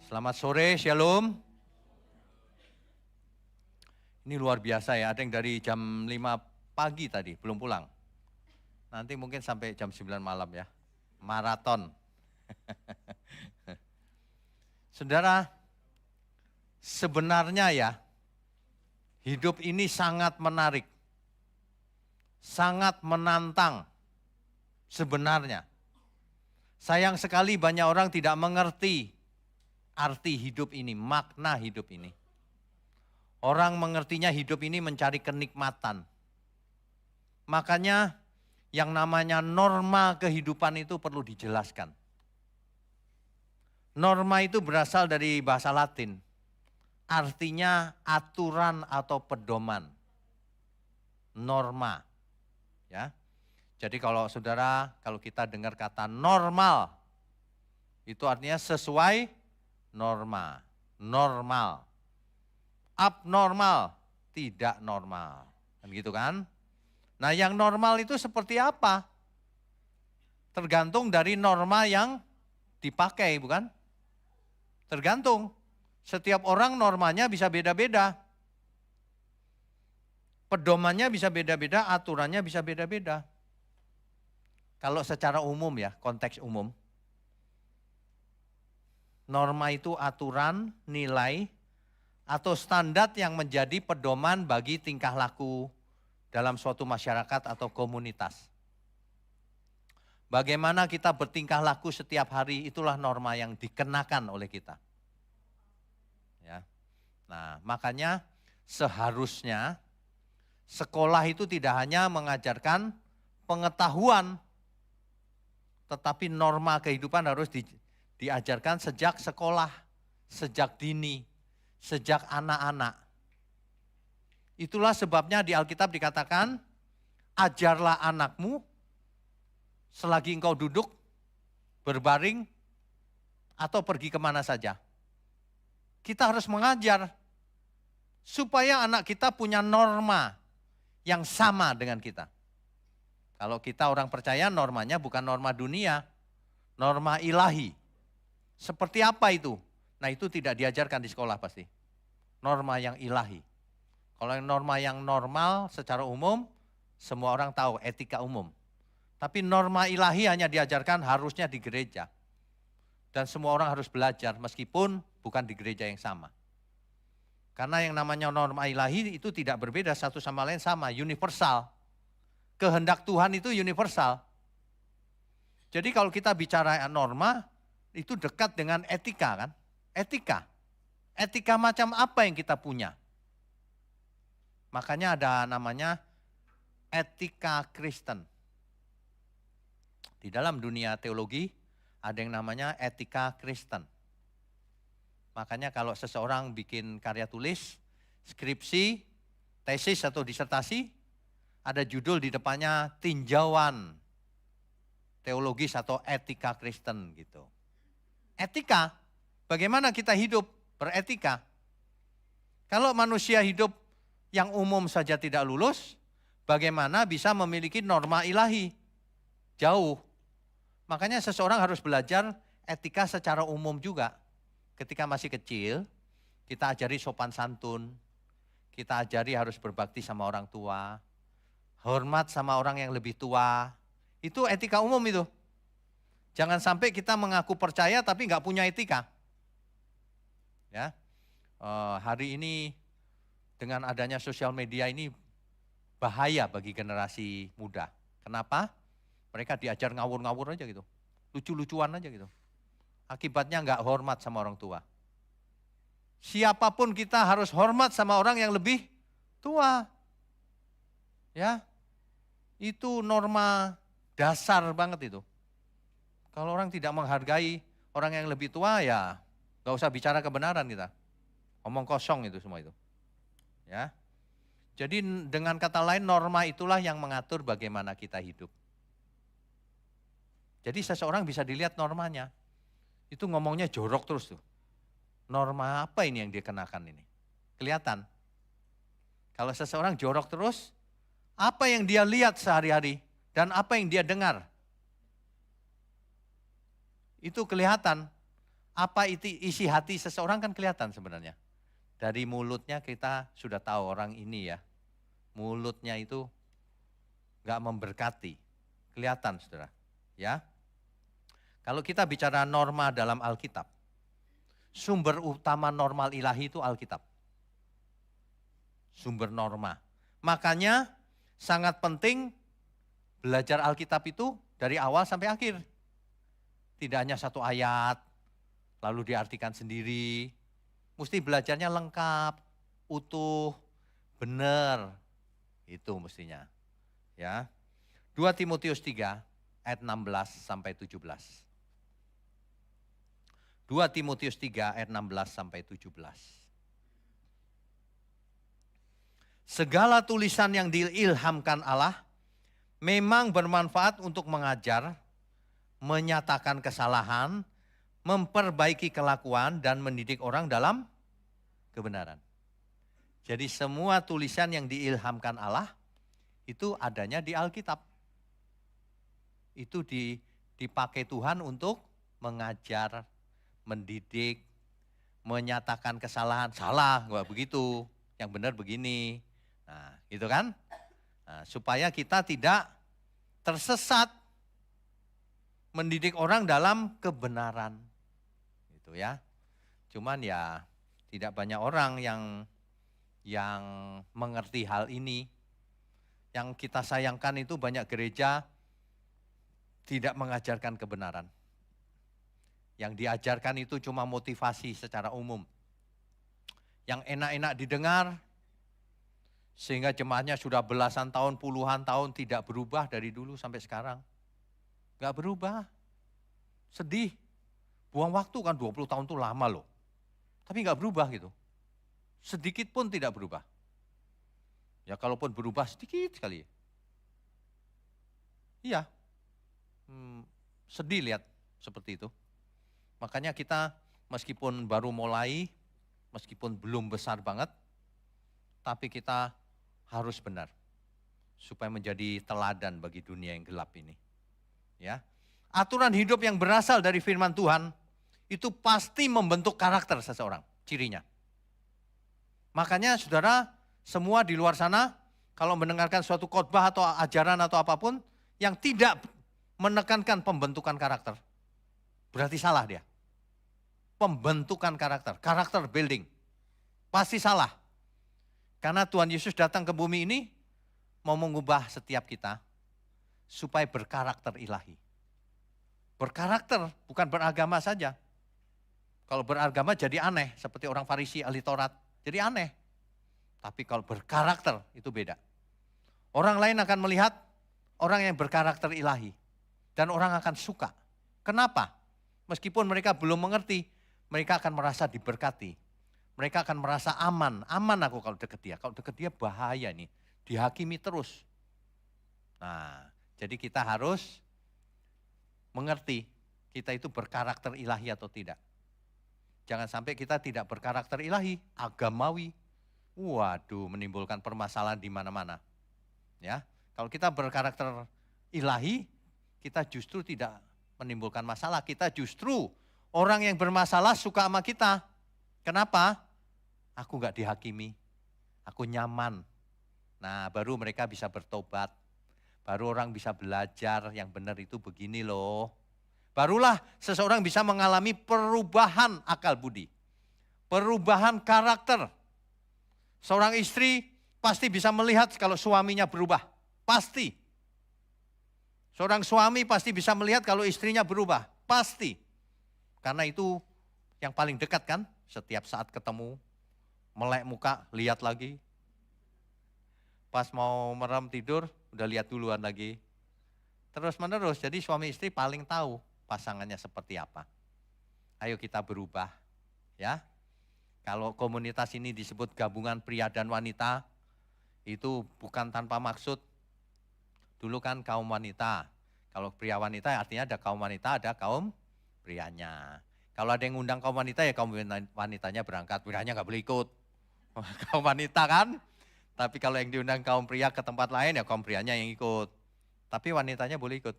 Selamat sore, Shalom. Ini luar biasa ya, ada yang dari jam 5 pagi tadi, belum pulang. Nanti mungkin sampai jam 9 malam ya, maraton. Saudara, sebenarnya ya, hidup ini sangat menarik, sangat menantang sebenarnya. Sayang sekali banyak orang tidak mengerti arti hidup ini, makna hidup ini. Orang mengertinya hidup ini mencari kenikmatan. Makanya yang namanya norma kehidupan itu perlu dijelaskan. Norma itu berasal dari bahasa Latin. Artinya aturan atau pedoman. Norma. Ya. Jadi kalau kita dengar kata normal, itu artinya sesuai norma, normal. Abnormal, tidak normal. Kan gitu kan? Nah, yang normal itu seperti apa? Tergantung dari norma yang dipakai, bukan? Tergantung. Setiap orang normanya bisa beda-beda. Pedomannya bisa beda-beda, aturannya bisa beda-beda. Kalau secara umum ya, konteks umum. Norma itu aturan, nilai, atau standar yang menjadi pedoman bagi tingkah laku dalam suatu masyarakat atau komunitas. Bagaimana kita bertingkah laku setiap hari, itulah norma yang dikenakan oleh kita. Ya. Nah, makanya seharusnya sekolah itu tidak hanya mengajarkan pengetahuan, tetapi norma kehidupan harus diajarkan sejak sekolah, sejak dini, sejak anak-anak. Itulah sebabnya di Alkitab dikatakan, ajarlah anakmu selagi engkau duduk, berbaring, atau pergi kemana saja. Kita harus mengajar supaya anak kita punya norma yang sama dengan kita. Kalau kita orang percaya normanya bukan norma dunia, norma ilahi. Seperti apa itu? Nah, itu tidak diajarkan di sekolah pasti. Norma yang ilahi. Kalau yang norma yang normal secara umum, semua orang tahu etika umum. Tapi norma ilahi hanya diajarkan harusnya di gereja. Dan semua orang harus belajar meskipun bukan di gereja yang sama. Karena yang namanya norma ilahi itu tidak berbeda satu sama lain, sama, universal. Kehendak Tuhan itu universal. Jadi kalau kita bicara norma, itu dekat dengan etika kan? Etika. Etika macam apa yang kita punya? Makanya ada namanya etika Kristen. Di dalam dunia teologi ada yang namanya etika Kristen. Makanya kalau seseorang bikin karya tulis, skripsi, tesis atau disertasi, ada judul di depannya tinjauan teologis atau etika Kristen gitu. Etika, bagaimana kita hidup beretika? Kalau manusia hidup yang umum saja tidak lulus, bagaimana bisa memiliki norma ilahi? Jauh. Makanya seseorang harus belajar etika secara umum juga. Ketika masih kecil, kita ajari sopan santun, kita ajari harus berbakti sama orang tua, hormat sama orang yang lebih tua. Itu etika umum itu. Jangan sampai kita mengaku percaya tapi nggak punya etika. Ya, hari ini dengan adanya sosial media ini bahaya bagi generasi muda. Kenapa? Mereka diajar ngawur-ngawur aja gitu, lucu-lucuan aja gitu. Akibatnya nggak hormat sama orang tua. Siapapun kita harus hormat sama orang yang lebih tua. Ya, itu norma dasar banget itu. Kalau orang tidak menghargai orang yang lebih tua ya gak usah bicara kebenaran kita. Omong kosong itu semua itu. Ya. Jadi dengan kata lain norma itulah yang mengatur bagaimana kita hidup. Jadi seseorang bisa dilihat normanya. Itu ngomongnya jorok terus tuh. Norma apa ini yang dia kenakan ini? Kelihatan. Kalau seseorang jorok terus, apa yang dia lihat sehari-hari dan apa yang dia dengar? Itu kelihatan. Apa isi hati seseorang kan kelihatan sebenarnya. Dari mulutnya kita sudah tahu orang ini ya, mulutnya itu gak memberkati. Kelihatan saudara, ya. Kalau kita bicara norma dalam Alkitab, sumber utama normal ilahi itu Alkitab. Sumber norma. Makanya sangat penting belajar Alkitab itu dari awal sampai akhir. Tidak hanya satu ayat, lalu diartikan sendiri. Mesti belajarnya lengkap, utuh, benar. Itu mestinya. Ya. 2 Timotius 3 ayat 16 sampai 17. 2 Timotius 3 ayat 16 sampai 17. Segala tulisan yang diilhamkan Allah memang bermanfaat untuk mengajar, menyatakan kesalahan, memperbaiki kelakuan, dan mendidik orang dalam kebenaran. Jadi semua tulisan yang diilhamkan Allah itu adanya di Alkitab. Itu dipakai Tuhan untuk mengajar, mendidik, menyatakan kesalahan. Salah, enggak begitu. Yang benar begini. Nah, gitu kan? Nah, supaya kita tidak tersesat. Mendidik orang dalam kebenaran. Gitu ya. Cuman ya tidak banyak orang yang mengerti hal ini. Yang kita sayangkan itu banyak gereja tidak mengajarkan kebenaran. Yang diajarkan itu cuma motivasi secara umum. Yang enak-enak didengar, sehingga jemaatnya sudah belasan tahun, puluhan tahun tidak berubah dari dulu sampai sekarang. Gak berubah. Sedih. Buang waktu kan 20 tahun itu lama loh. Tapi gak berubah gitu. Sedikit pun tidak berubah. Ya kalaupun berubah sedikit sekali. Iya. Sedih lihat seperti itu. Makanya kita meskipun baru mulai, meskipun belum besar banget, tapi kita harus benar. Supaya menjadi teladan bagi dunia yang gelap ini. Ya. Aturan hidup yang berasal dari firman Tuhan, itu pasti membentuk karakter seseorang, cirinya. Makanya saudara, semua di luar sana, kalau mendengarkan suatu khotbah atau ajaran atau apapun, yang tidak menekankan pembentukan karakter, berarti salah dia. Pembentukan karakter building, pasti salah. Karena Tuhan Yesus datang ke bumi ini, mau mengubah setiap kita, supaya berkarakter ilahi. Berkarakter, bukan beragama saja. Kalau beragama jadi aneh, seperti orang Farisi, ahli Taurat, jadi aneh. Tapi kalau berkarakter itu beda. Orang lain akan melihat orang yang berkarakter ilahi. Dan orang akan suka. Kenapa? Meskipun mereka belum mengerti, mereka akan merasa diberkati. Mereka akan merasa aman. Aman aku kalau dekat dia. Kalau dekat dia bahaya nih. Dihakimi terus. Nah, jadi kita harus mengerti kita itu berkarakter ilahi atau tidak. Jangan sampai kita tidak berkarakter ilahi, agamawi. Waduh, menimbulkan permasalahan di mana-mana. Ya, kalau kita berkarakter ilahi, kita justru tidak menimbulkan masalah. Kita justru orang yang bermasalah suka sama kita. Kenapa? Aku gak dihakimi, aku nyaman. Nah, baru mereka bisa bertobat. Baru orang bisa belajar yang benar itu begini loh. Barulah seseorang bisa mengalami perubahan akal budi. Perubahan karakter. Seorang istri pasti bisa melihat kalau suaminya berubah. Pasti. Seorang suami pasti bisa melihat kalau istrinya berubah. Pasti. Karena itu yang paling dekat kan. Setiap saat ketemu, melek muka, lihat lagi. Pas mau merem tidur, udah lihat duluan lagi. Terus menerus, jadi suami istri paling tahu pasangannya seperti apa. Ayo kita berubah, ya. Kalau komunitas ini disebut gabungan pria dan wanita, itu bukan tanpa maksud. Dulu kan kaum wanita, kalau pria wanita artinya ada kaum wanita, ada kaum prianya. Kalau ada yang ngundang kaum wanita ya kaum wanitanya berangkat, prianya nggak boleh ikut. Kaum wanita kan, tapi kalau yang diundang kaum pria ke tempat lain ya kaum prianya yang ikut. Tapi wanitanya boleh ikut.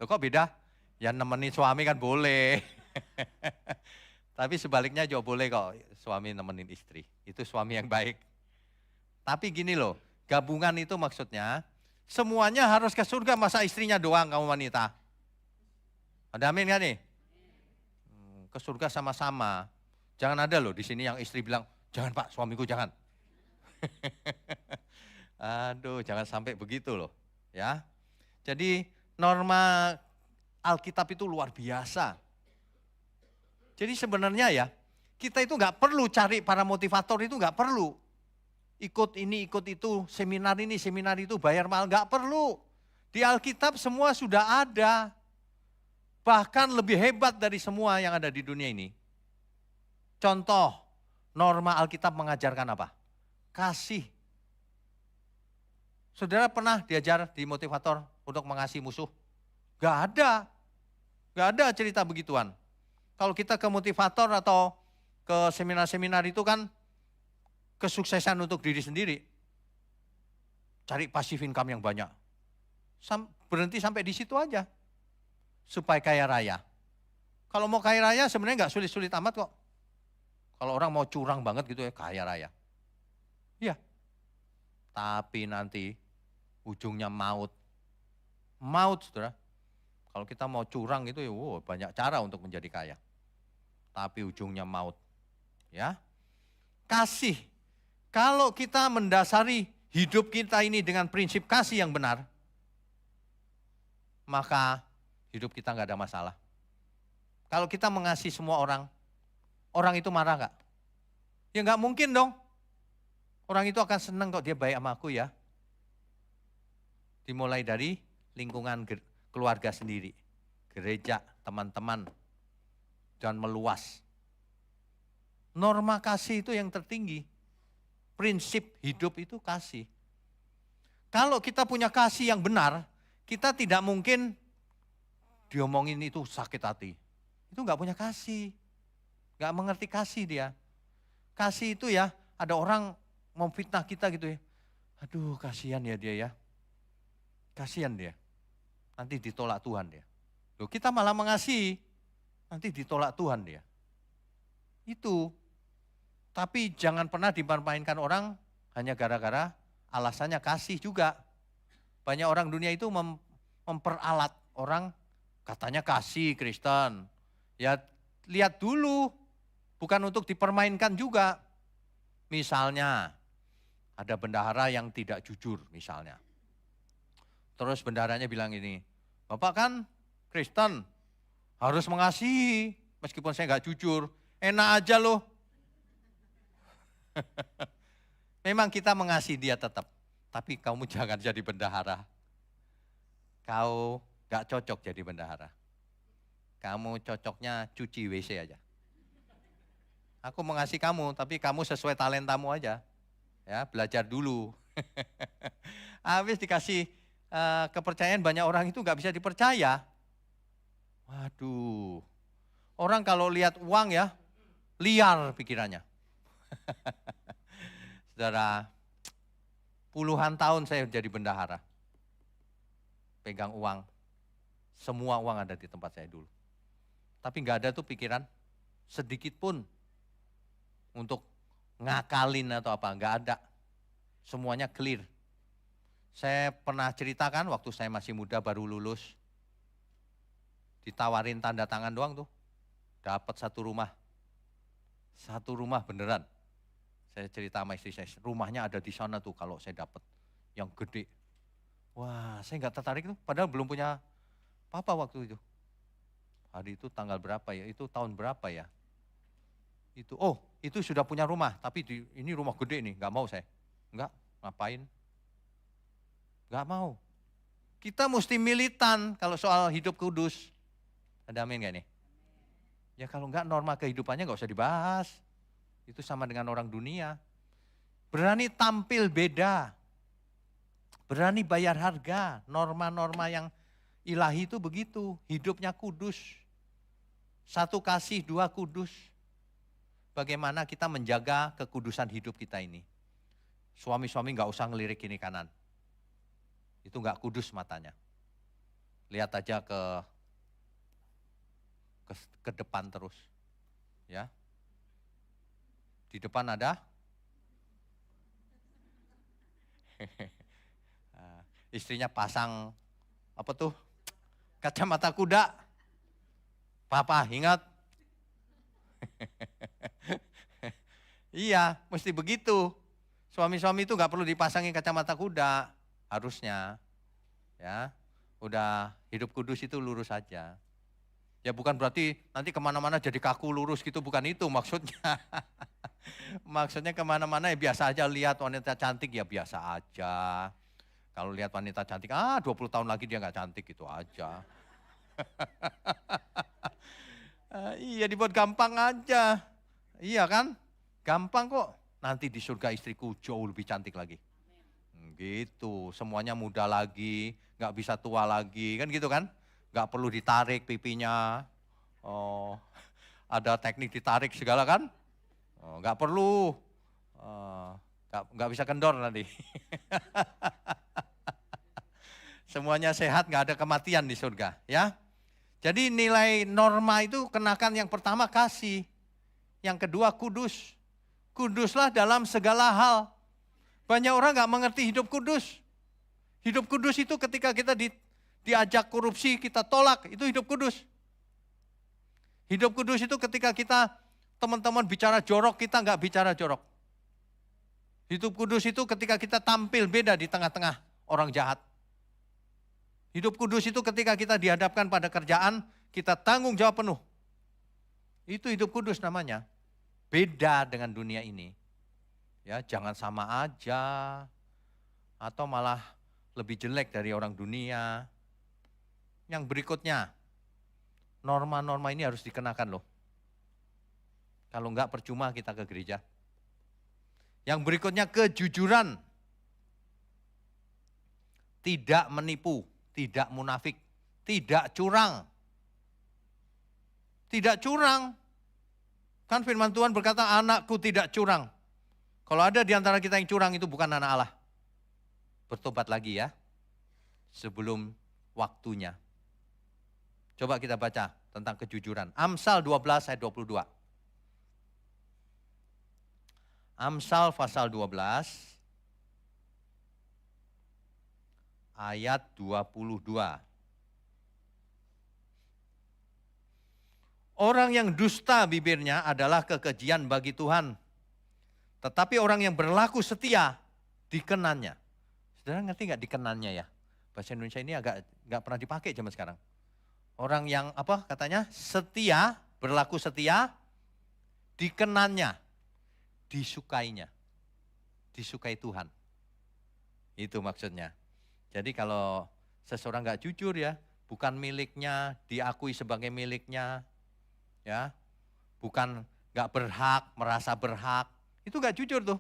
Loh kok beda? Ya nemenin suami kan boleh. Tapi sebaliknya juga boleh kok suami nemenin istri. Itu suami yang baik. Tapi gini loh, gabungan itu maksudnya semuanya harus ke surga, masa istrinya doang kamu wanita? Ada amin kan nih? Ke surga sama-sama. Jangan ada loh di sini yang istri bilang, jangan Pak, suamiku jangan. Aduh, jangan sampai begitu loh. Ya. Jadi norma Alkitab itu luar biasa. Jadi sebenarnya ya, kita itu nggak perlu cari para motivator, itu nggak perlu. Ikut ini, ikut itu, seminar ini, seminar itu, bayar mahal, nggak perlu. Di Alkitab semua sudah ada. Bahkan lebih hebat dari semua yang ada di dunia ini. Contoh, norma Alkitab mengajarkan apa? Kasih. Saudara pernah diajar di motivator untuk mengasihi musuh? Gak ada. Gak ada cerita begituan. Kalau kita ke motivator atau ke seminar-seminar itu kan kesuksesan untuk diri sendiri. Cari passive income yang banyak. Berhenti sampai di situ aja. Supaya kaya raya. Kalau mau kaya raya sebenarnya gak sulit-sulit amat kok. Kalau orang mau curang banget gitu ya, kaya raya. Iya. Tapi nanti ujungnya maut. Maut, saudara. Kalau kita mau curang itu ya banyak cara untuk menjadi kaya. Tapi ujungnya maut. Ya. Kasih. Kalau kita mendasari hidup kita ini dengan prinsip kasih yang benar, maka hidup kita nggak ada masalah. Kalau kita mengasihi semua orang, orang itu marah nggak? Ya nggak mungkin dong. Orang itu akan senang kok dia baik sama aku ya. Dimulai dari lingkungan keluarga sendiri, gereja, teman-teman, dan meluas. Norma kasih itu yang tertinggi. Prinsip hidup itu kasih. Kalau kita punya kasih yang benar, kita tidak mungkin diomongin itu sakit hati. Itu nggak punya kasih. Nggak mengerti kasih dia. Kasih itu ya, ada orang mau fitnah kita gitu ya. Aduh kasihan ya dia ya. Kasihan dia. Nanti ditolak Tuhan dia. Loh, kita malah mengasihi, nanti ditolak Tuhan dia. Itu. Tapi jangan pernah dipermainkan orang hanya gara-gara alasannya kasih juga. Banyak orang dunia itu memperalat orang katanya kasih Kristen. Ya lihat dulu, bukan untuk dipermainkan juga. Misalnya ada bendahara yang tidak jujur misalnya. Terus bendaharanya bilang ini, Bapak kan Kristen, harus mengasihi meskipun saya nggak jujur. Enak aja loh. Memang kita mengasihi dia tetap, tapi kamu jangan jadi bendahara. Kau gak cocok jadi bendahara. Kamu cocoknya cuci WC aja. Aku mengasihi kamu, tapi kamu sesuai talentamu aja. Ya, belajar dulu. Habis dikasih kepercayaan banyak orang itu gak bisa dipercaya. Waduh, orang kalau lihat uang ya, liar pikirannya. Saudara, puluhan tahun saya jadi bendahara. Pegang uang, semua uang ada di tempat saya dulu. Tapi nggak ada tuh pikiran sedikit pun untuk ngakalin atau apa, nggak ada. Semuanya clear. Saya pernah ceritakan waktu saya masih muda baru lulus, ditawarin tanda tangan doang tuh, dapat satu rumah beneran. Saya cerita sama istri saya, rumahnya ada di sana tuh kalau saya dapat yang gede. Wah, saya nggak tertarik tuh, padahal belum punya apa waktu itu. Hari itu tanggal berapa ya? Itu tahun berapa ya? Itu sudah punya rumah, tapi ini rumah gede nih, nggak mau saya. Nggak, ngapain? Nggak mau. Kita mesti militan kalau soal hidup kudus. Ada amin nggak nih? Ya kalau nggak norma kehidupannya nggak usah dibahas. Itu sama dengan orang dunia. Berani tampil beda. Berani bayar harga. Norma-norma yang ilahi itu begitu. Hidupnya kudus. Satu kasih, dua kudus. Bagaimana kita menjaga kekudusan hidup kita ini. Suami-suami gak usah ngelirik kiri kanan. Itu gak kudus matanya. Lihat aja ke depan terus. Ya. Di depan ada istrinya pasang apa tuh? Kacamata kuda. Papa, ingat. Iya, mesti begitu. Suami-suami itu nggak perlu dipasangin kacamata kuda, harusnya. Ya, udah hidup kudus itu lurus saja. Ya bukan berarti nanti kemana-mana jadi kaku lurus gitu, bukan itu maksudnya. Maksudnya kemana-mana ya biasa aja, lihat wanita cantik ya biasa aja. Kalau lihat wanita cantik, 20 tahun lagi dia nggak cantik gitu aja. Iya dibuat gampang aja. Iya kan? Gampang kok. Nanti di surga istriku jauh lebih cantik lagi. Gitu, semuanya muda lagi, nggak bisa tua lagi, kan gitu kan? Nggak perlu ditarik pipinya. Oh, ada teknik ditarik segala kan? Oh, nggak perlu. Nggak bisa kendor nanti. Semuanya sehat, nggak ada kematian di surga, ya. Jadi nilai norma itu kenakan yang pertama kasih, yang kedua kudus. Kuduslah dalam segala hal. Banyak orang nggak mengerti hidup kudus. Hidup kudus itu ketika kita diajak korupsi, kita tolak, itu hidup kudus. Hidup kudus itu ketika kita, teman-teman bicara jorok, kita nggak bicara jorok. Hidup kudus itu ketika kita tampil beda di tengah-tengah orang jahat. Hidup kudus itu ketika kita dihadapkan pada kerjaan, kita tanggung jawab penuh. Itu hidup kudus namanya. Beda dengan dunia ini. Ya, jangan sama aja atau malah lebih jelek dari orang dunia. Yang berikutnya, norma-norma ini harus dikenakan loh. Kalau enggak percuma kita ke gereja. Yang berikutnya kejujuran. Tidak menipu, tidak munafik, tidak curang. Tidak curang. Kan firman Tuhan berkata, anakku tidak curang. Kalau ada di antara kita yang curang itu bukan anak Allah. Bertobat lagi ya, sebelum waktunya. Coba kita baca tentang kejujuran. Amsal 12 ayat 22. Amsal pasal 12 ayat 22. Orang yang dusta bibirnya adalah kekejian bagi Tuhan. Tetapi orang yang berlaku setia dikenannya. Saudara ngerti nggak dikenannya ya? Bahasa Indonesia ini agak nggak pernah dipakai zaman sekarang. Orang yang apa katanya? Setia, berlaku setia, dikenannya, disukainya. Disukai Tuhan. Itu maksudnya. Jadi kalau seseorang nggak jujur ya, bukan miliknya, diakui sebagai miliknya, ya, bukan nggak berhak, merasa berhak, itu nggak jujur tuh.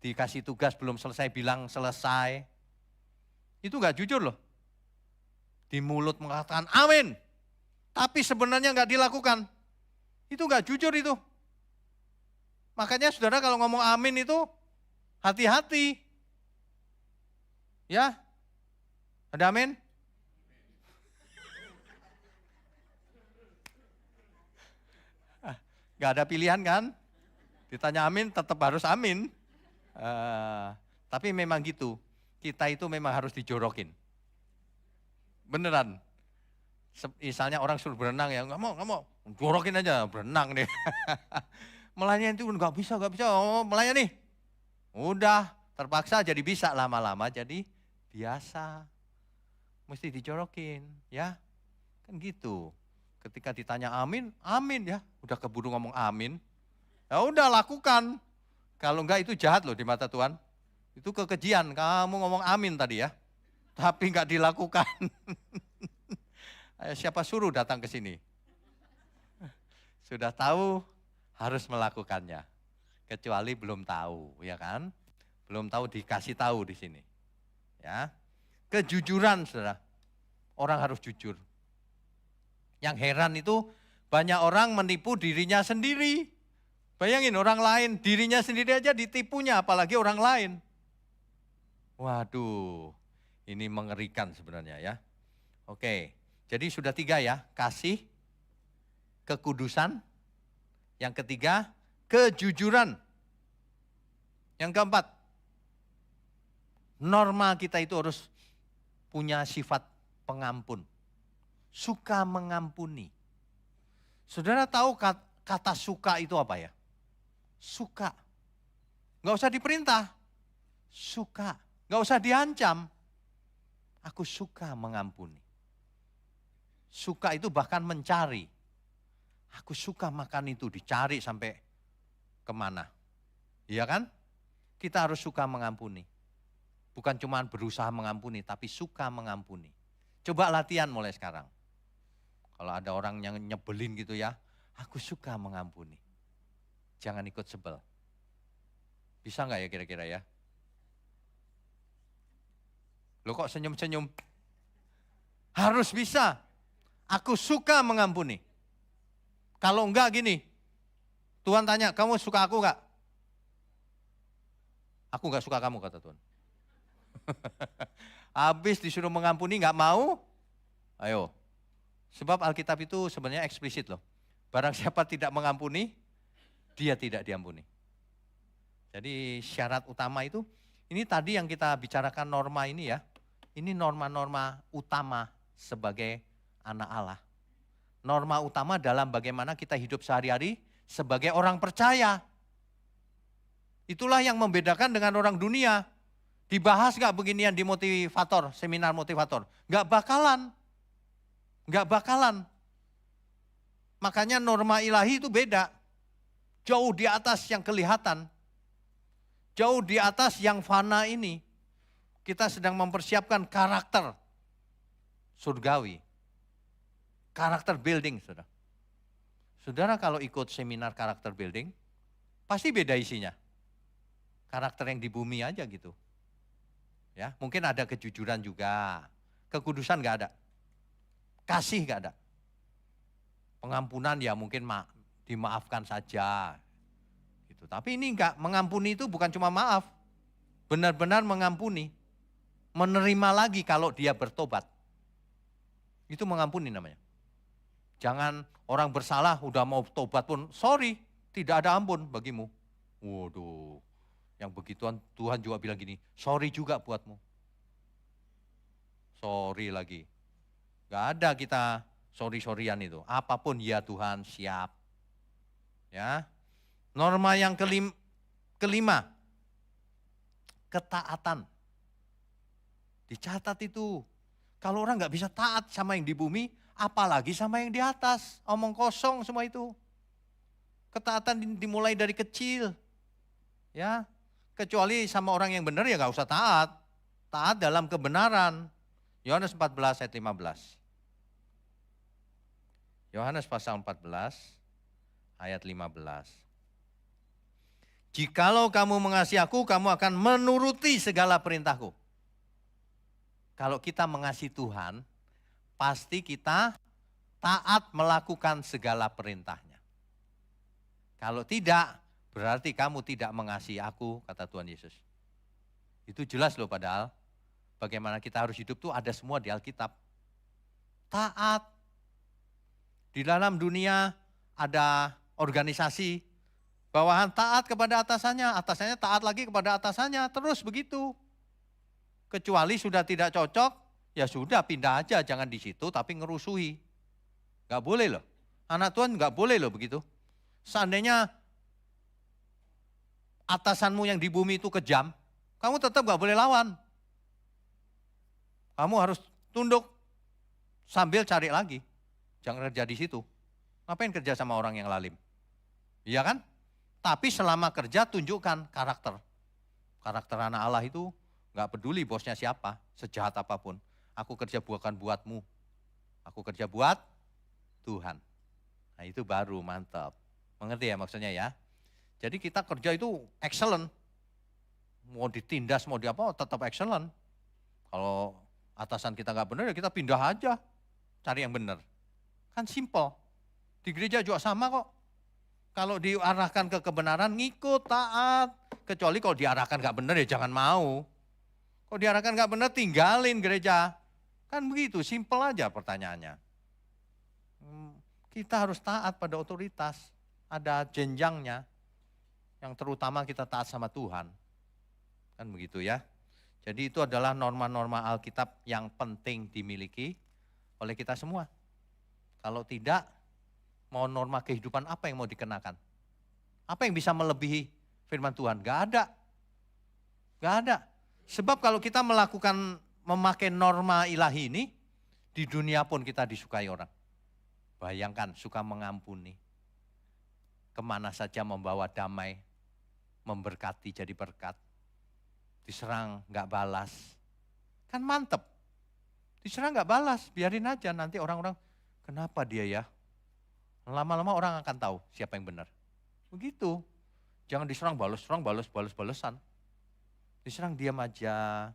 Dikasih tugas belum selesai bilang selesai, itu nggak jujur loh. Di mulut mengatakan amin, tapi sebenarnya nggak dilakukan, itu nggak jujur itu. Makanya saudara kalau ngomong amin itu hati-hati, ya, ada amin? Gak ada pilihan kan? Ditanya amin tetap harus amin. Tapi memang gitu, kita itu memang harus dijorokin. Beneran. Misalnya orang suruh berenang ya, nggak mau, jorokin aja, berenang deh. Melayani itu nggak bisa, oh melayani. Udah, terpaksa jadi bisa, lama-lama jadi biasa. Mesti dijorokin, ya. Kan gitu. Ketika ditanya amin, amin ya. Udah keburu ngomong amin. Ya udah lakukan. Kalau enggak itu jahat loh di mata Tuhan. Itu kekejian, kamu ngomong amin tadi ya. Tapi enggak dilakukan. Siapa suruh datang ke sini? Sudah tahu harus melakukannya. Kecuali belum tahu, ya kan? Belum tahu dikasih tahu di sini. Ya. Kejujuran, Saudara. Orang harus jujur. Yang heran itu banyak orang menipu dirinya sendiri. Bayangin orang lain, dirinya sendiri aja ditipunya, apalagi orang lain. Waduh, ini mengerikan sebenarnya ya. Oke, jadi sudah 3 ya, kasih, kekudusan. Yang ketiga, kejujuran. Yang keempat, norma kita itu harus punya sifat pengampun. Suka mengampuni. Saudara tahu kata suka itu apa ya? Suka. Nggak usah diperintah. Suka. Nggak usah diancam. Aku suka mengampuni. Suka itu bahkan mencari. Aku suka makan itu, dicari sampai kemana. Iya kan? Kita harus suka mengampuni. Bukan cuma berusaha mengampuni, tapi suka mengampuni. Coba latihan mulai sekarang. Kalau ada orang yang nyebelin gitu ya, aku suka mengampuni. Jangan ikut sebel. Bisa nggak ya kira-kira ya? Loh kok senyum-senyum? Harus bisa. Aku suka mengampuni. Kalau enggak gini, Tuhan tanya, kamu suka aku enggak? Aku enggak suka kamu, kata Tuhan. Habis disuruh mengampuni enggak mau, ayo. Sebab Alkitab itu sebenarnya eksplisit loh. Barang siapa tidak mengampuni, dia tidak diampuni. Jadi syarat utama itu, ini tadi yang kita bicarakan norma ini ya. Ini norma-norma utama sebagai anak Allah. Norma utama dalam bagaimana kita hidup sehari-hari sebagai orang percaya. Itulah yang membedakan dengan orang dunia. Dibahas gak beginian di motivator, seminar motivator? Gak bakalan. Gak bakalan. Makanya norma ilahi itu beda. Jauh di atas yang kelihatan. Jauh di atas yang fana ini. Kita sedang mempersiapkan karakter surgawi. Karakter building, saudara. Saudara kalau ikut seminar karakter building, pasti beda isinya. Karakter yang di bumi aja gitu. Ya, mungkin ada kejujuran juga. Kekudusan gak ada. Kasih gak ada. Pengampunan ya mungkin dimaafkan saja. Gitu. Tapi ini enggak, mengampuni itu bukan cuma maaf. Benar-benar mengampuni. Menerima lagi kalau dia bertobat. Itu mengampuni namanya. Jangan orang bersalah udah mau tobat pun, sorry, tidak ada ampun bagimu. Waduh, yang begituan Tuhan juga bilang gini, sorry juga buatmu. Sorry lagi. Gak ada kita sorry-sorryan itu. Apapun ya Tuhan siap. Ya. Norma yang kelima, ketaatan. Dicatat itu. Kalau orang nggak bisa taat sama yang di bumi, apalagi sama yang di atas. Omong kosong semua itu. Ketaatan dimulai dari kecil. Ya, kecuali sama orang yang benar ya nggak usah taat. Taat dalam kebenaran. Yohanes 14 ayat 15. Yohanes pasal 14 ayat 15. Jikalau kamu mengasihi aku, kamu akan menuruti segala perintahku. Kalau kita mengasihi Tuhan, pasti kita taat melakukan segala perintahnya. Kalau tidak, berarti kamu tidak mengasihi aku, kata Tuhan Yesus. Itu jelas loh padahal. Bagaimana kita harus hidup tuh ada semua di Alkitab. Taat. Di dalam dunia ada organisasi, bawahan taat kepada atasannya, atasannya taat lagi kepada atasannya, terus begitu. Kecuali sudah tidak cocok, ya sudah pindah aja, jangan di situ tapi ngerusuhi. Gak boleh loh. Anak Tuhan gak boleh loh begitu. Seandainya atasanmu yang di bumi itu kejam, kamu tetap gak boleh lawan. Kamu harus tunduk sambil cari lagi. Jangan kerja di situ. Ngapain kerja sama orang yang lalim? Iya kan? Tapi selama kerja tunjukkan karakter. Karakter anak Allah itu gak peduli bosnya siapa, sejahat apapun. Aku kerja bukan buatmu. Aku kerja buat Tuhan. Nah itu baru mantap. Mengerti ya maksudnya ya? Jadi kita kerja itu excellent. Mau ditindas, mau diapa, tetap excellent. Kalau atasan kita gak benar ya kita pindah aja. Cari yang benar. Kan simple. Di gereja juga sama kok. Kalau diarahkan ke kebenaran ngikut, taat. Kecuali kalau diarahkan gak benar ya jangan mau. Kalau diarahkan gak benar tinggalin gereja. Kan begitu, simple aja pertanyaannya. Kita harus taat pada otoritas. Ada jenjangnya. Yang terutama kita taat sama Tuhan. Kan begitu ya. Jadi itu adalah norma-norma Alkitab yang penting dimiliki oleh kita semua. Kalau tidak, mau norma kehidupan apa yang mau dikenakan? Apa yang bisa melebihi firman Tuhan? Gak ada. Gak ada. Sebab kalau kita memakai norma ilahi ini, di dunia pun kita disukai orang. Bayangkan, suka mengampuni. Kemana saja membawa damai, memberkati jadi berkat. Diserang gak balas. Kan mantep. Diserang gak balas, biarin aja nanti orang-orang, kenapa dia ya? Lama-lama orang akan tahu siapa yang benar. Begitu. Jangan diserang balas-balesan. Diserang diam aja.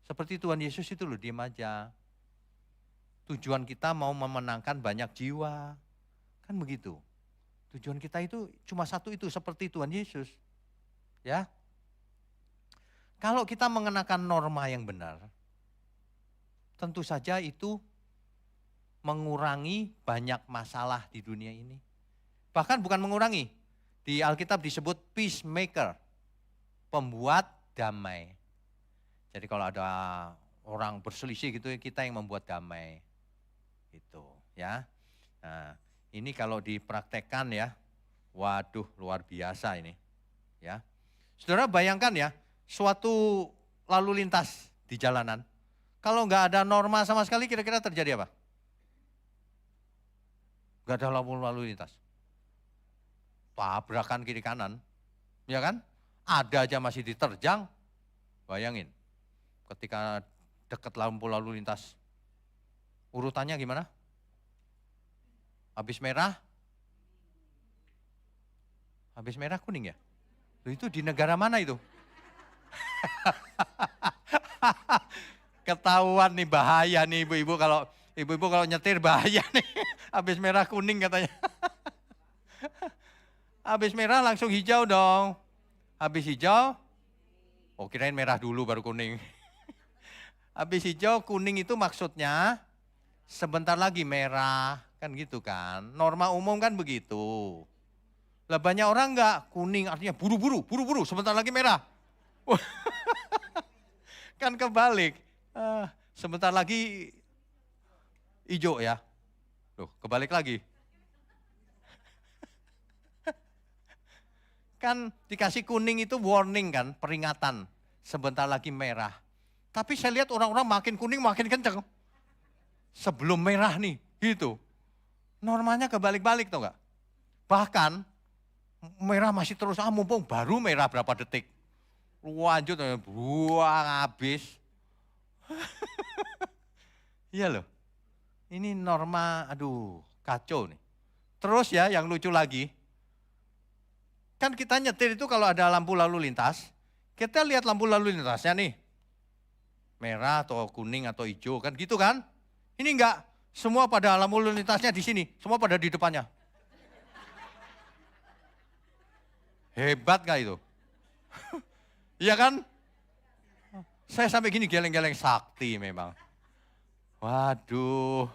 Seperti Tuhan Yesus itu loh, diam aja. Tujuan kita mau memenangkan banyak jiwa. Kan begitu. Tujuan kita itu cuma satu itu, seperti Tuhan Yesus. Ya. Kalau kita mengenakan norma yang benar, tentu saja itu mengurangi banyak masalah di dunia ini. Bahkan bukan mengurangi, di Alkitab disebut peacemaker, pembuat damai. Jadi kalau ada orang berselisih gitu, kita yang membuat damai. Gitu ya. Nah, ini kalau dipraktekkan ya, waduh luar biasa ini. Ya. Saudara bayangkan ya, suatu lalu lintas di jalanan. Kalau nggak ada norma sama sekali, kira-kira terjadi apa? Nggak ada lampu lalu lintas. Tabrakan kiri kanan, ya kan? Ada aja masih diterjang. Bayangin, ketika dekat lampu lalu lintas, urutannya gimana? Habis merah kuning ya? Itu di negara mana itu? Ketahuan nih, bahaya nih ibu-ibu kalau nyetir bahaya nih. Habis merah kuning katanya. Habis merah langsung hijau dong. Habis hijau, oh kirain merah dulu baru kuning. Habis hijau, kuning itu maksudnya sebentar lagi merah, kan gitu kan. Norma umum kan begitu. Lah banyak orang enggak, kuning artinya buru-buru, sebentar lagi merah. Kan kebalik, sebentar lagi hijau ya. Loh, kebalik lagi. Kan dikasih kuning itu warning kan, peringatan. Sebentar lagi merah. Tapi saya lihat orang-orang makin kuning makin kenceng. Sebelum merah nih, gitu. Normanya kebalik-balik tau gak? Bahkan merah masih terus, mumpung baru merah berapa detik. Lanjut, buang habis. Iya loh. Ini norma, aduh kacau nih. Terus ya yang lucu lagi. Kan kita nyetir itu kalau ada lampu lalu lintas, kita lihat lampu lalu lintasnya nih. Merah atau kuning atau hijau kan gitu kan. Ini enggak, semua pada lampu lalu lintasnya di sini, semua pada di depannya. Hebat gak itu? Iya kan? Saya sampai gini geleng-geleng, sakti memang. Waduh,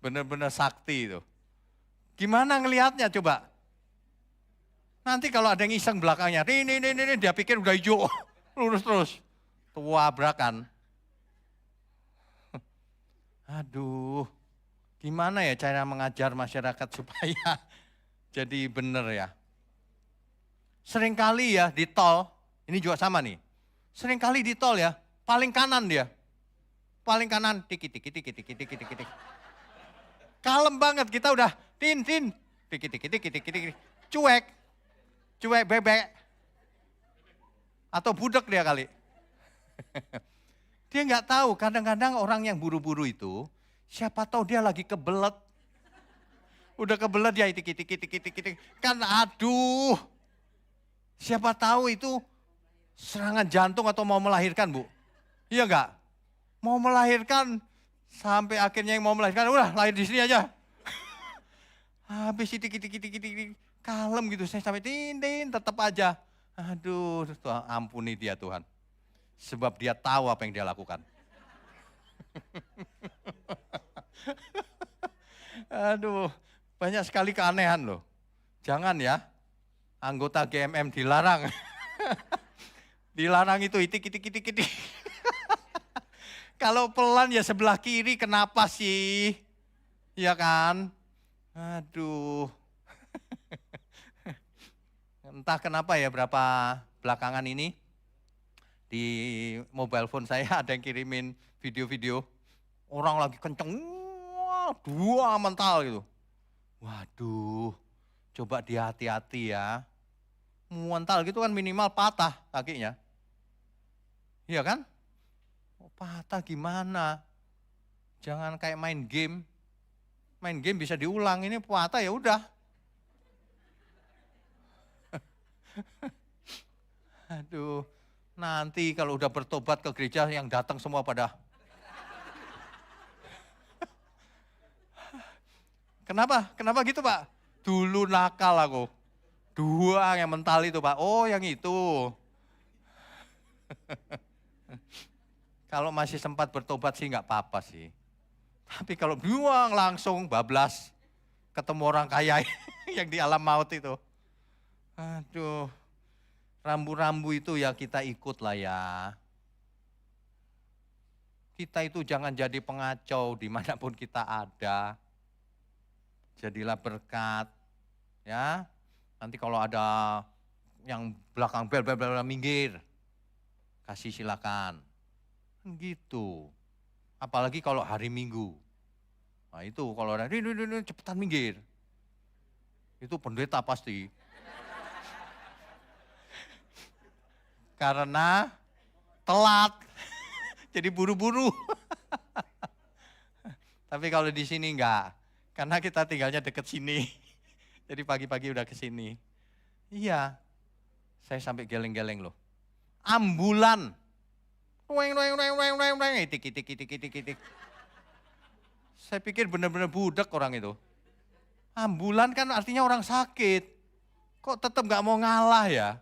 benar-benar sakti itu. Gimana ngelihatnya coba? Nanti kalau ada yang iseng belakangnya, ini dia pikir udah hijau, lurus terus. Tabrakan. Aduh, gimana ya cara mengajar masyarakat supaya jadi benar ya. Seringkali ya di tol, ini juga sama nih. Seringkali di tol ya, paling kanan dia. Paling kanan, dikit. Kalem banget, kita udah tin, dikit. Cuek bebek. Atau budek dia kali. Dia nggak tahu, kadang-kadang orang yang buru-buru itu, siapa tahu dia lagi kebelet. Udah kebelet dia dikit. Kan aduh. Siapa tahu itu serangan jantung atau mau melahirkan, Bu. Iya enggak? Mau melahirkan, sampai akhirnya yang mau melahirkan, udah lahir di sini aja. Habis dikit, kalem gitu, saya sampai tin, tetap aja. Aduh, Tuhan, ampuni dia Tuhan. Sebab dia tahu apa yang dia lakukan. Aduh, banyak sekali keanehan loh. Jangan ya, anggota GMM dilarang. Dilarang itu itik, itik, itik, itik. Kalau pelan ya sebelah kiri, kenapa sih? Ya kan? Aduh. Entah kenapa ya berapa belakangan ini di mobile phone saya ada yang kirimin video-video orang lagi kenceng, wah, dua mental gitu. Waduh, coba hati-hati ya. Mental gitu kan minimal patah kakinya. Iya kan? Oh, patah gimana? Jangan kayak main game. Main game bisa diulang, ini patah ya udah. Aduh, nanti kalau udah bertobat ke gereja yang datang semua pada. Kenapa? Kenapa gitu Pak? Dulu nakal aku. Dua yang mental itu Pak. Oh yang itu. Kalau masih sempat bertobat sih nggak apa-apa sih. Tapi kalau buang langsung bablas. Ketemu orang kaya yang di alam maut itu. Aduh. Rambu-rambu itu ya kita ikut lah ya. Kita itu jangan jadi pengacau dimanapun kita ada. Jadilah berkat. Ya, nanti kalau ada yang belakang bel minggir. Kasih silakan. Gitu. Apalagi kalau hari Minggu. Nah itu kalau ada cepetan minggir. Itu pendeta pasti. Karena telat. Jadi buru-buru. Tapi kalau di sini enggak. Karena kita tinggalnya deket sini. Jadi pagi-pagi udah ke sini. Iya. Saya sampai geleng-geleng loh. Ambulan. Itik. Saya pikir benar-benar budak orang itu. Ambulan kan artinya orang sakit. Kok tetap enggak mau ngalah ya?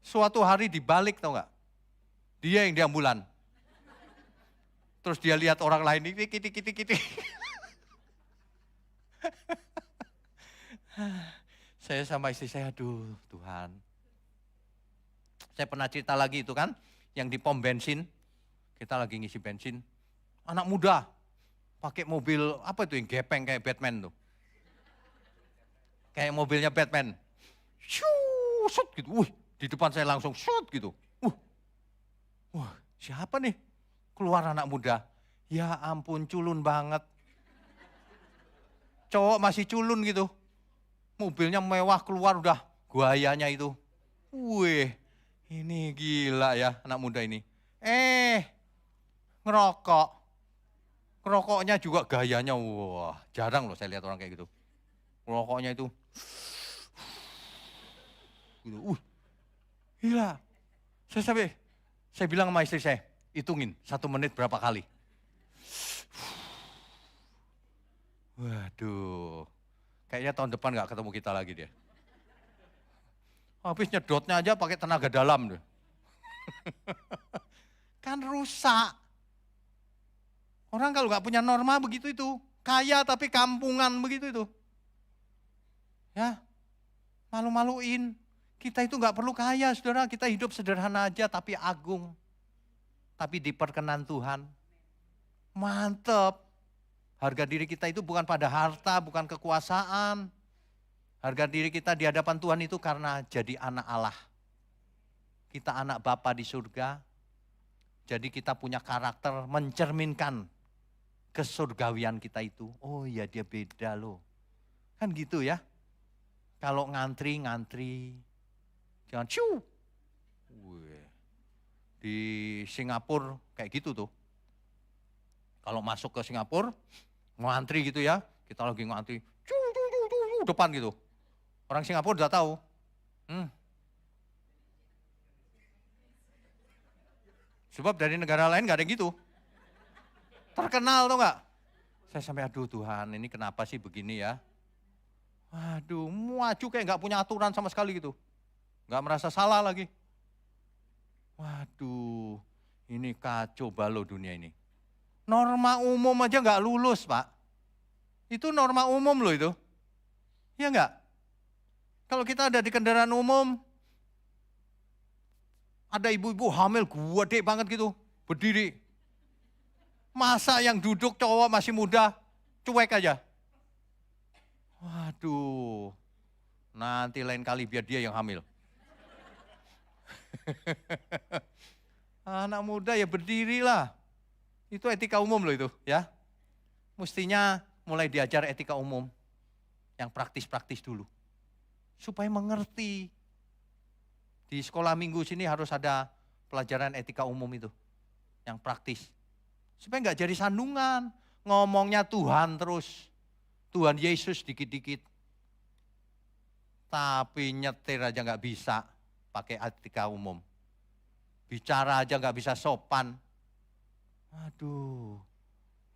Suatu hari dibalik tau enggak? Dia yang di ambulan. Terus dia lihat orang lain, itik. Saya sama istri saya, aduh Tuhan. Saya pernah cerita lagi itu kan, yang di pom bensin, kita lagi ngisi bensin. Anak muda, pakai mobil, apa itu yang gepeng kayak Batman tuh. Kayak mobilnya Batman. Shoot gitu, di depan saya langsung shoot gitu. Wah, siapa nih? Keluar anak muda. Ya ampun, culun banget. Cowok masih culun gitu. Mobilnya mewah keluar udah guayanya itu. Wih, ini gila ya anak muda ini. Ngerokok. Ngerokoknya juga gayanya, wah jarang loh saya lihat orang kayak gitu. Ngerokoknya itu. Gitu, gila. Saya bilang sama istri saya, hitungin 1 menit berapa kali. Waduh, kayaknya tahun depan gak ketemu kita lagi dia. Habis nyedotnya aja pakai tenaga dalam. Kan rusak. Orang kalau gak punya norma begitu itu. Kaya tapi kampungan begitu itu. Ya, malu-maluin. Kita itu gak perlu kaya, saudara. Kita hidup sederhana aja tapi agung. Tapi diperkenan Tuhan. Mantep. Harga diri kita itu bukan pada harta, bukan kekuasaan. Harga diri kita di hadapan Tuhan itu karena jadi anak Allah. Kita anak Bapa di surga. Jadi kita punya karakter mencerminkan kesurgawian kita itu. Oh iya dia beda loh. Kan gitu ya. Kalau ngantri. Jangan ciu. Di Singapura kayak gitu tuh. Kalau masuk ke Singapura, ngantri gitu ya, kita lagi ngantri, depan gitu. Orang Singapura udah tahu. Sebab dari negara lain gak ada yang gitu. Terkenal tuh gak? Saya sampai aduh Tuhan ini kenapa sih begini ya. Waduh maju kayak gak punya aturan sama sekali gitu. Gak merasa salah lagi. Waduh ini kacau balau dunia ini. Norma umum aja gak lulus Pak. Itu norma umum loh itu. Iya enggak? Kalau kita ada di kendaraan umum, ada ibu-ibu hamil gede banget gitu, berdiri. Masa yang duduk cowok masih muda, cuek aja. Waduh, nanti lain kali biar dia yang hamil. Anak muda ya berdirilah. Itu etika umum loh itu ya. Mestinya mulai diajar etika umum. Yang praktis-praktis dulu. Supaya mengerti. Di sekolah minggu sini harus ada pelajaran etika umum itu. Yang praktis. Supaya nggak jadi sandungan. Ngomongnya Tuhan terus. Tuhan Yesus dikit-dikit. Tapi nyetir aja nggak bisa pakai etika umum. Bicara aja nggak bisa sopan. Aduh,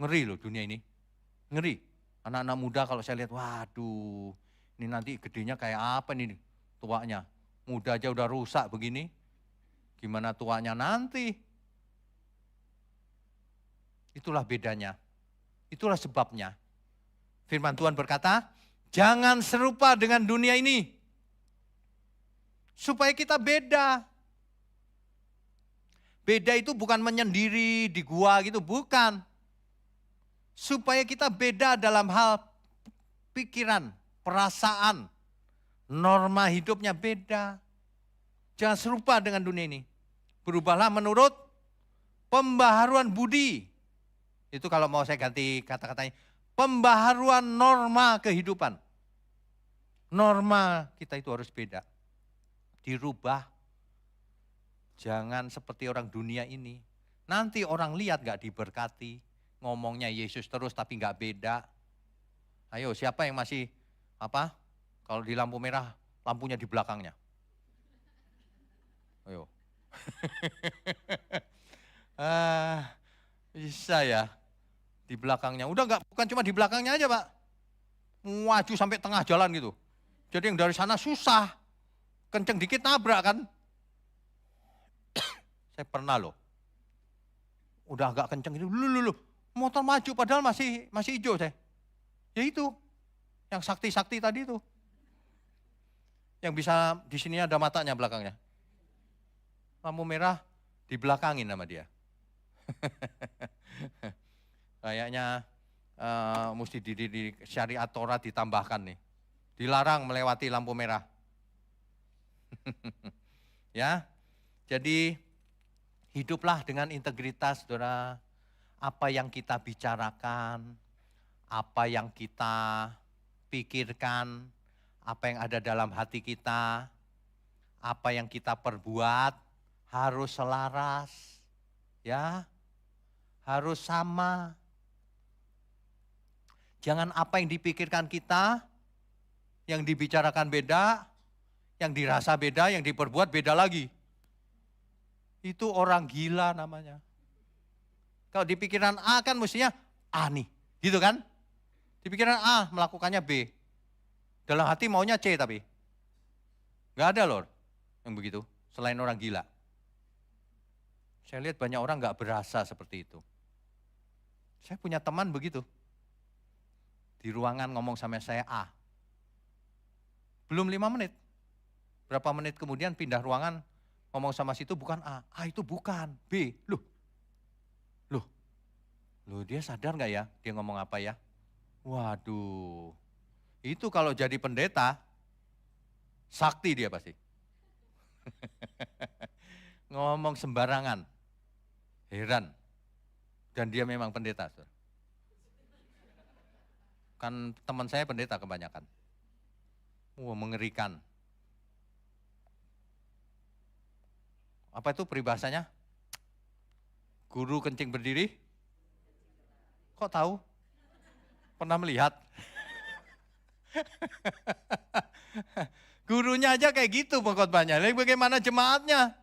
ngeri loh dunia ini. Ngeri. Anak-anak muda kalau saya lihat, waduh, ini nanti gedenya kayak apa nih tuanya. Muda aja udah rusak begini. Gimana tuanya nanti? Itulah bedanya. Itulah sebabnya. Firman Tuhan berkata, jangan serupa dengan dunia ini. Supaya kita beda. Beda itu bukan menyendiri di gua gitu, bukan. Supaya kita beda dalam hal pikiran, perasaan, norma hidupnya beda. Jangan serupa dengan dunia ini. Berubahlah menurut pembaharuan budi. Itu kalau mau saya ganti kata-katanya. Pembaharuan norma kehidupan. Norma kita itu harus beda. Dirubah. Jangan seperti orang dunia ini. Nanti orang lihat gak diberkati. Ngomongnya Yesus terus tapi gak beda. Ayo siapa yang masih kalau di lampu merah lampunya di belakangnya. Ayo. Bisa ya. Di belakangnya. Udah bukan cuma di belakangnya aja Pak. Maju sampai tengah jalan gitu. Jadi yang dari sana susah. Kenceng dikit nabrak kan. Saya pernah loh. Udah agak kenceng gitu. Loh. Motor maju padahal masih hijau saya. Ya itu. Yang sakti-sakti tadi itu. Yang bisa di sini ada matanya belakangnya. Lampu merah dibelakangin sama dia. Kayaknya mesti di syariat Torah ditambahkan nih. Dilarang melewati lampu merah. Ya, jadi hiduplah dengan integritas, saudara. Apa yang kita bicarakan, apa yang kita pikirkan, apa yang ada dalam hati kita, apa yang kita perbuat harus selaras, ya, harus sama. Jangan apa yang dipikirkan kita, yang dibicarakan beda, yang dirasa beda, yang diperbuat beda lagi. Itu orang gila namanya. Kalau di pikiran A kan mestinya A nih, gitu kan? Di pikiran A melakukannya B. Dalam hati maunya C tapi. Gak ada loh yang begitu, selain orang gila. Saya lihat banyak orang gak berasa seperti itu. Saya punya teman begitu. Di ruangan ngomong sama saya A. Belum 5 menit. Berapa menit kemudian pindah ruangan, ngomong sama situ bukan A. A itu bukan, B. Loh dia sadar gak ya dia ngomong apa ya? Waduh, itu kalau jadi pendeta, sakti dia pasti. Ngomong sembarangan, heran. Dan dia memang pendeta. Kan teman saya pendeta kebanyakan. Mengerikan. Apa itu peribahasanya? Guru kencing berdiri? Kok tahu? Pernah melihat? Gurunya aja kayak gitu pengkhotbahnya. Lalu bagaimana jemaatnya?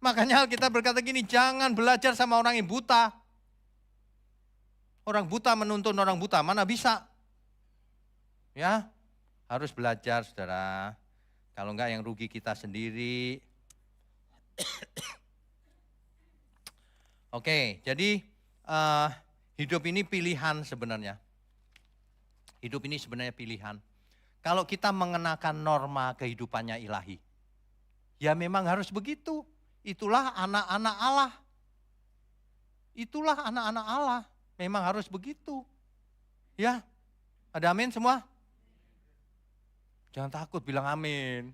Makanya kita berkata gini, jangan belajar sama orang yang buta. Orang buta menuntun orang buta, mana bisa? Ya, harus belajar saudara. Kalau enggak yang rugi kita sendiri. Oke, jadi hidup ini pilihan sebenarnya. Hidup ini sebenarnya pilihan. Kalau kita mengenakan norma kehidupannya ilahi, ya memang harus begitu. Itulah anak-anak Allah. Itulah anak-anak Allah. Memang harus begitu. Ya, ada amin semua? Jangan takut bilang amin.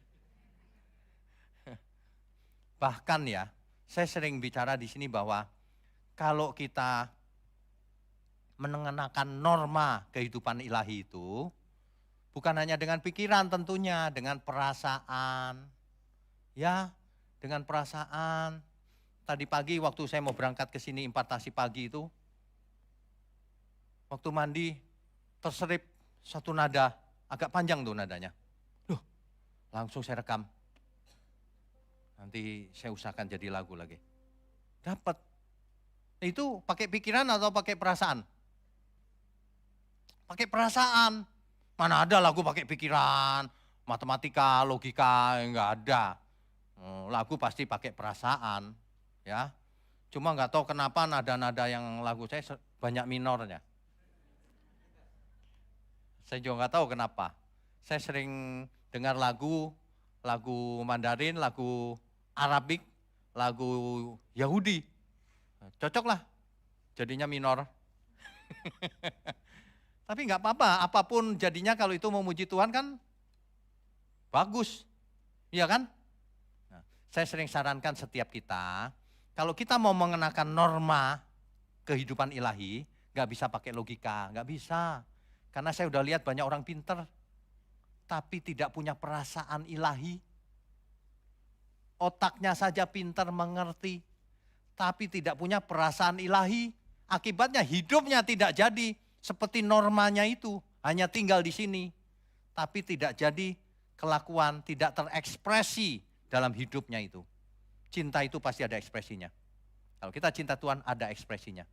Bahkan ya, saya sering bicara di sini bahwa kalau kita mengenakan norma kehidupan ilahi itu, bukan hanya dengan pikiran tentunya, dengan perasaan. Ya, dengan perasaan. Tadi pagi waktu saya mau berangkat ke sini impartasi pagi itu, waktu mandi terselip satu nada, agak panjang tuh nadanya. Loh, langsung saya rekam. Nanti saya usahakan jadi lagu lagi. Dapat. Itu pakai pikiran atau pakai perasaan? Pakai perasaan. Mana ada lagu pakai pikiran, matematika, logika, enggak ada. Lagu pasti pakai perasaan, ya. Cuma enggak tahu kenapa nada-nada yang lagu saya banyak minornya. Saya juga enggak tahu kenapa. Saya sering dengar lagu Mandarin, lagu Arabik, lagu Yahudi. Cocok lah, jadinya minor. Tapi enggak apa-apa, apapun jadinya kalau itu memuji Tuhan kan bagus, iya kan? Nah, saya sering sarankan setiap kita, kalau kita mau mengenakan norma kehidupan ilahi, enggak bisa pakai logika, enggak bisa. Karena saya udah lihat banyak orang pinter, tapi tidak punya perasaan ilahi. Otaknya saja pinter mengerti, tapi tidak punya perasaan ilahi. Akibatnya hidupnya tidak jadi seperti normanya itu, hanya tinggal di sini. Tapi tidak jadi kelakuan, tidak terekspresi dalam hidupnya itu. Cinta itu pasti ada ekspresinya. Kalau kita cinta Tuhan ada ekspresinya.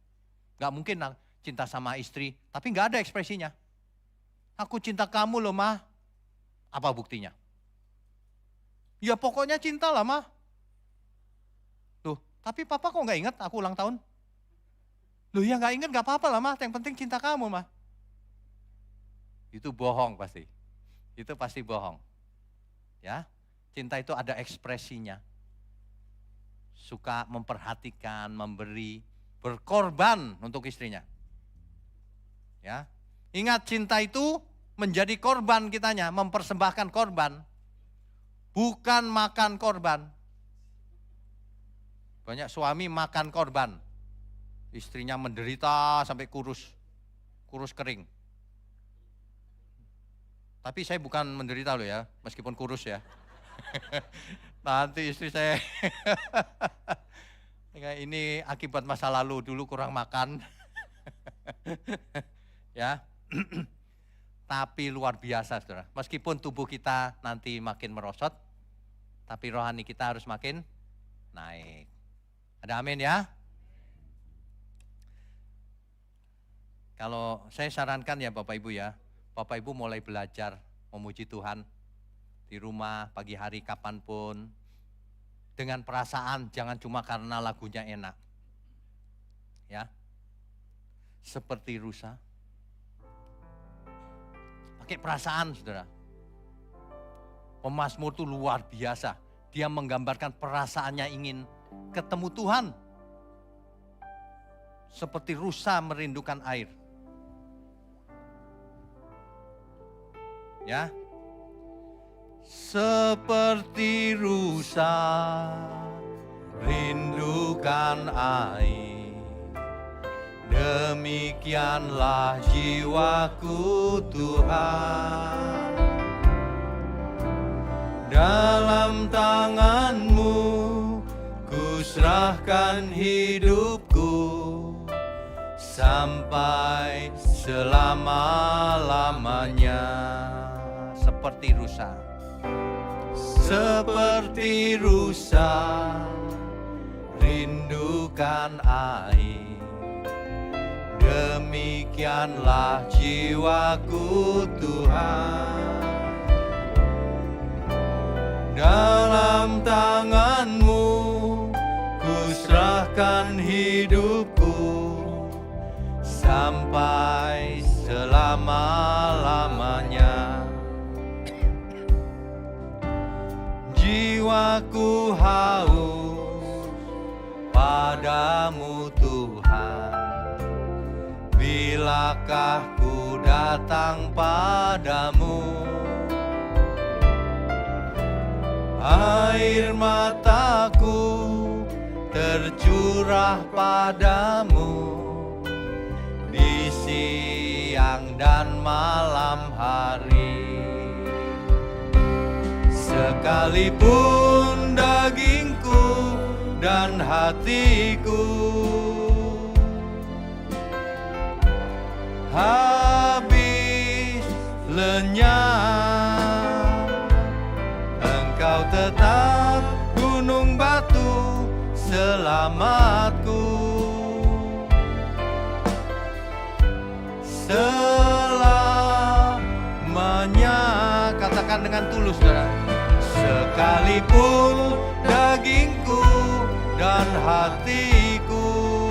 Gak mungkin cinta sama istri, tapi gak ada ekspresinya. Aku cinta kamu loh mah, apa buktinya? Ya pokoknya cinta lah mah. Tuh, tapi papa kok gak ingat aku ulang tahun? Loh ya gak ingat gak apa-apa lah mah, yang penting cinta kamu mah. Itu bohong pasti. Itu pasti bohong. Ya, cinta itu ada ekspresinya. Suka memperhatikan, memberi, berkorban untuk istrinya. Ya, ingat cinta itu menjadi korban kitanya, mempersembahkan korban. Bukan makan korban. Banyak suami makan korban. Istrinya menderita sampai kurus kering. Tapi saya bukan menderita loh ya, meskipun kurus ya. Nanti istri saya, ini akibat masa lalu, dulu kurang makan. Ya, tapi luar biasa saudara. Meskipun tubuh kita nanti makin merosot, tapi rohani kita harus makin naik. Ada amin ya? Kalau saya sarankan ya Bapak Ibu ya, Bapak Ibu mulai belajar memuji Tuhan di rumah, pagi hari, kapanpun. Dengan perasaan, jangan cuma karena lagunya enak. Ya, seperti rusa. Pakai perasaan saudara. Pemazmur itu luar biasa. Dia menggambarkan perasaannya ingin ketemu Tuhan. Seperti rusa merindukan air. Ya, seperti rusa rindukan air, demikianlah jiwaku Tuhan. Dalam tangan-Mu ku serahkan hidupku sampai selama-lamanya. Seperti rusa. Seperti rusa rindukan air, demikianlah jiwaku Tuhan. Dalam tangan-Mu ku serahkan hidupku sampai selama selama-lamanya. Jiwaku haus padamu Tuhan, bilakah ku datang padamu? Air mataku tercurah padamu di siang dan malam hari. Sekalipun dagingku dan hatiku habis lenyap, Engkau tetap gunung batu selamatku. Selamanya, katakan dengan tulus, saudara. Sekalipun dagingku dan hatiku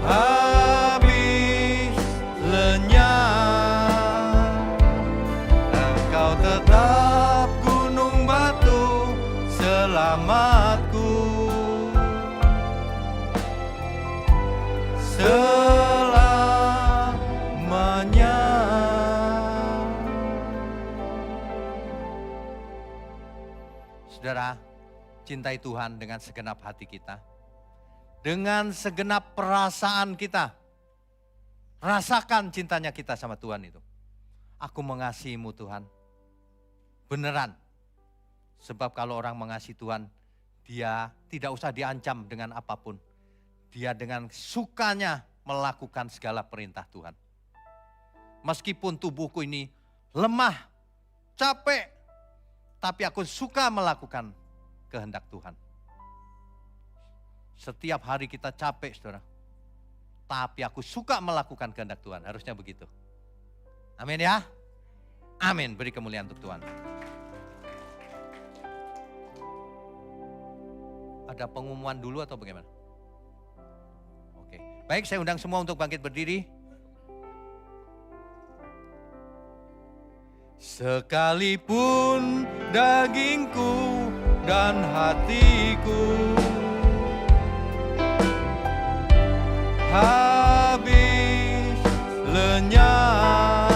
habis lenyap, Engkau tetap gunung batu selamatku. Selamanya. Saudara, cintai Tuhan dengan segenap hati kita, dengan segenap perasaan kita. Rasakan cintanya kita sama Tuhan itu. Aku mengasihimu Tuhan. Beneran. Sebab kalau orang mengasihi Tuhan, dia tidak usah diancam dengan apapun. Dia dengan sukanya melakukan segala perintah Tuhan. Meskipun tubuhku ini lemah, capek, tapi aku suka melakukan kehendak Tuhan. Setiap hari kita capek, saudara. Tapi aku suka melakukan kehendak Tuhan. Harusnya begitu. Amin ya. Amin. Beri kemuliaan untuk Tuhan. Ada pengumuman dulu atau bagaimana? Oke. Baik, saya undang semua untuk bangkit berdiri. Sekalipun dagingku dan hatiku habis lenyap,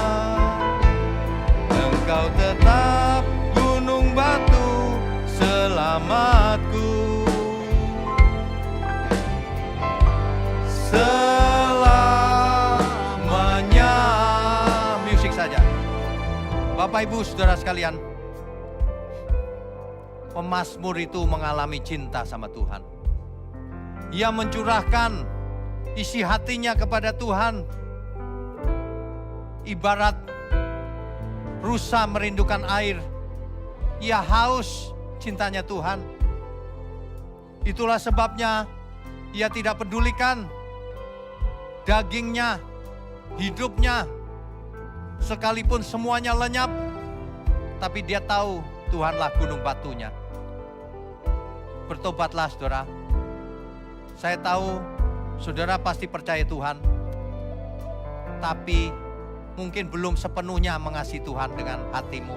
Engkau tetap gunung batu selamatku. Selamanya. Musik saja. Bapak Ibu Saudara sekalian, pemazmur itu mengalami cinta sama Tuhan. Ia mencurahkan isi hatinya kepada Tuhan. Ibarat rusa merindukan air. Ia haus cintanya Tuhan. Itulah sebabnya ia tidak pedulikan dagingnya, hidupnya. Sekalipun semuanya lenyap, tapi dia tahu Tuhanlah gunung batunya. Bertobatlah saudara. Saya tahu saudara pasti percaya Tuhan, tapi mungkin belum sepenuhnya mengasihi Tuhan dengan hatimu.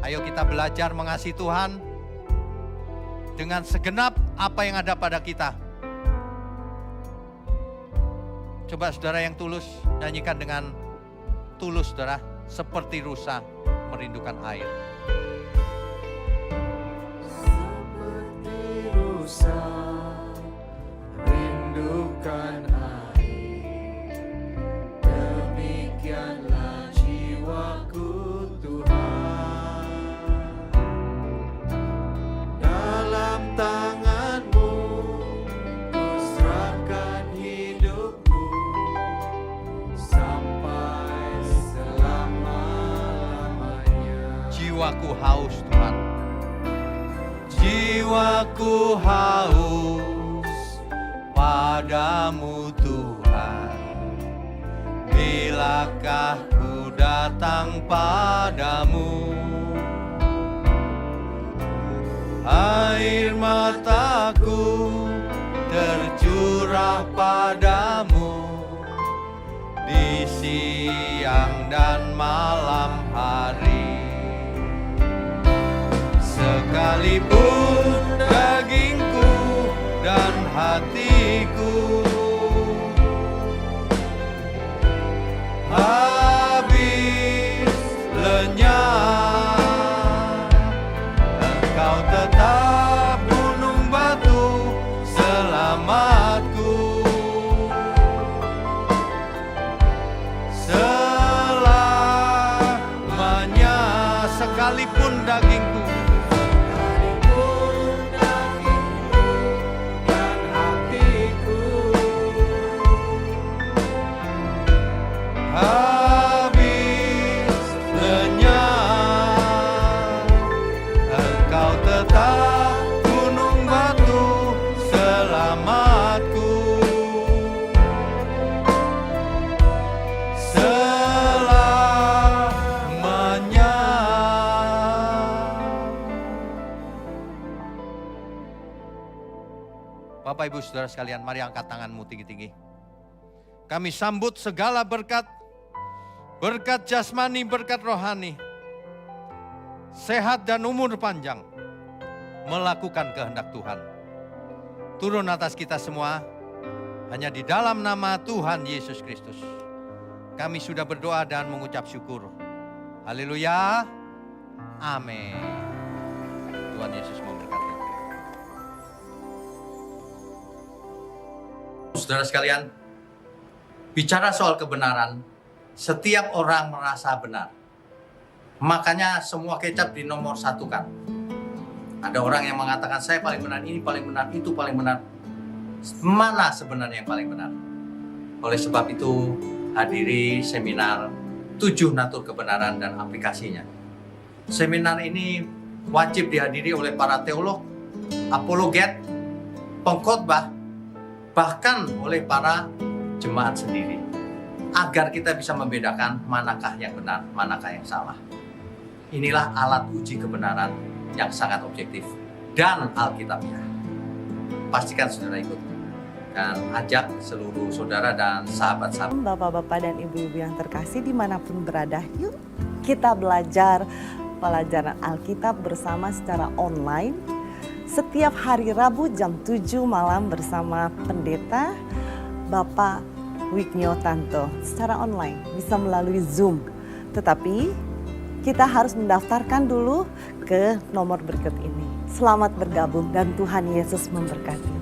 Ayo kita belajar mengasihi Tuhan dengan segenap apa yang ada pada kita. Coba saudara yang tulus nyanyikan dengan tulus saudara, seperti rusa merindukan air. Seperti rusa merindukan air, demikianlah jiwaku Tuhan. Dalam tangan-Mu ku serahkan hidupku sampai selama-lamanya. Jiwaku haus Tuhan. Jiwaku haus padamu Tuhan. Bilakah ku datang padamu? Air mataku tercurah padamu di siang dan malam hari. Sekalipun dagingku dan hatiku habis lenyap, Engkau tetap gunung batu selamatku. Selamanya, sekalipun dagingku dan hatiku habis lenyap, Engkau tetap gunung batu selamatku. Selamanya. Bapak Ibu Saudara sekalian, mari angkat tanganmu tinggi-tinggi. Kami sambut segala berkat, berkat jasmani, berkat rohani, sehat dan umur panjang, melakukan kehendak Tuhan. Turun atas kita semua, hanya di dalam nama Tuhan Yesus Kristus. Kami sudah berdoa dan mengucap syukur. Haleluya. Amin. Tuhan Yesus memberkati. Saudara sekalian, bicara soal kebenaran, setiap orang merasa benar. Makanya semua kecap dinomor satukan. Ada orang yang mengatakan saya paling benar, ini paling benar, itu paling benar. Mana sebenarnya yang paling benar? Oleh sebab itu, hadiri seminar 7 natur kebenaran dan aplikasinya. Seminar ini wajib dihadiri oleh para teolog, apologet, pengkhotbah, bahkan oleh para jemaat sendiri, agar kita bisa membedakan manakah yang benar, manakah yang salah. Inilah alat uji kebenaran yang sangat objektif dan alkitabiah. Pastikan saudara ikut dan ajak seluruh saudara dan sahabat-sahabat. Bapak-bapak dan ibu-ibu yang terkasih dimanapun berada, yuk kita belajar pelajaran Alkitab bersama secara online setiap hari Rabu jam 7 malam bersama pendeta Bapak Wignio Tanto secara online, bisa melalui Zoom. Tetapi kita harus mendaftarkan dulu ke nomor berikut ini. Selamat bergabung dan Tuhan Yesus memberkati.